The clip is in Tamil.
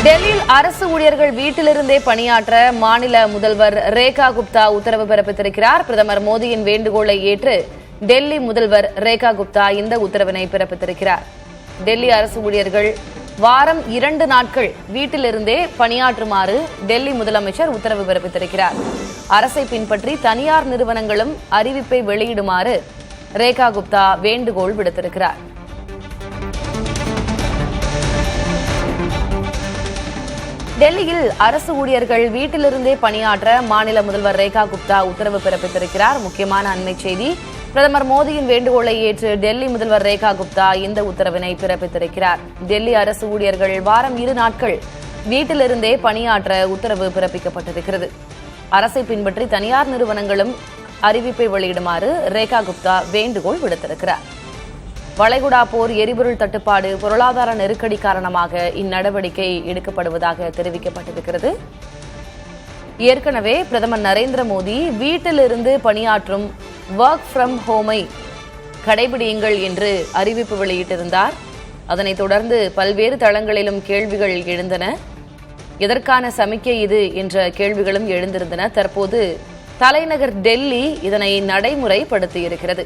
டெல்லியில் அரசு ஊழியர்கள் வீட்டிலிருந்தே பணியாற்ற மாநில முதல்வர் ரேகா குப்தா உத்தரவு பிறப்பித்திருக்கிறார். பிரதமர் மோடியின் வேண்டுகோளை ஏற்று டெல்லி முதல்வர் ரேகா குப்தா இந்த உத்தரவினை பிறப்பித்திருக்கிறார். டெல்லி அரசு ஊழியர்கள் வாரம் 2 நாட்கள் வீட்டிலிருந்தே பணியாற்றுமாறு டெல்லி முதலமைச்சர் உத்தரவு பிறப்பித்திருக்கிறார். அரசை பின்பற்றி தனியார் நிறுவனங்களும் அறிவிப்பை வெளியிடுமாறு ரேகா குப்தா வேண்டுகோள் விடுத்திருக்கிறார். டெல்லியில் அரசு ஊழியர்கள் வீட்டிலிருந்தே பணியாற்ற மாநில முதல்வர் ரேகா குப்தா உத்தரவு பிறப்பித்திருக்கிறார். முக்கியமான அண்மை செய்தி. பிரதமர் மோடியின் வேண்டுகோளை ஏற்று டெல்லி முதல்வர் ரேகா குப்தா இந்த உத்தரவினை பிறப்பித்திருக்கிறார். டெல்லி அரசு ஊழியர்கள் வாரம் 2 நாட்கள் வீட்டிலிருந்தே பணியாற்ற உத்தரவு பிறப்பிக்கப்பட்டிருக்கிறது. அரசை பின்பற்றி தனியார் நிறுவனங்களும் அறிவிப்பை வெளியிடுமாறு ரேகா குப்தா வேண்டுகோள் விடுத்திருக்கிறார். வளைகுடா போர், எரிபொருள் தட்டுப்பாடு, பொருளாதார நெருக்கடி காரணமாக இந்நடவடிக்கை எடுக்கப்படுவதாக தெரிவிக்கப்பட்டிருக்கிறது. ஏற்கனவே பிரதமர் நரேந்திர மோடி வீட்டிலிருந்து பணியாற்றும் ஒர்க் ஃப்ரம் ஹோமை கடைபிடியுங்கள் என்று அறிவிப்பு வெளியிட்டிருந்தார். அதனைத் தொடர்ந்து பல்வேறு தளங்களிலும் கேள்விகள் எழுந்தன. எதற்கான சமிக்கை இது என்ற கேள்விகளும் எழுந்திருந்தன. தற்போது தலைநகர் டெல்லி இதனை நடைமுறைப்படுத்தியிருக்கிறது.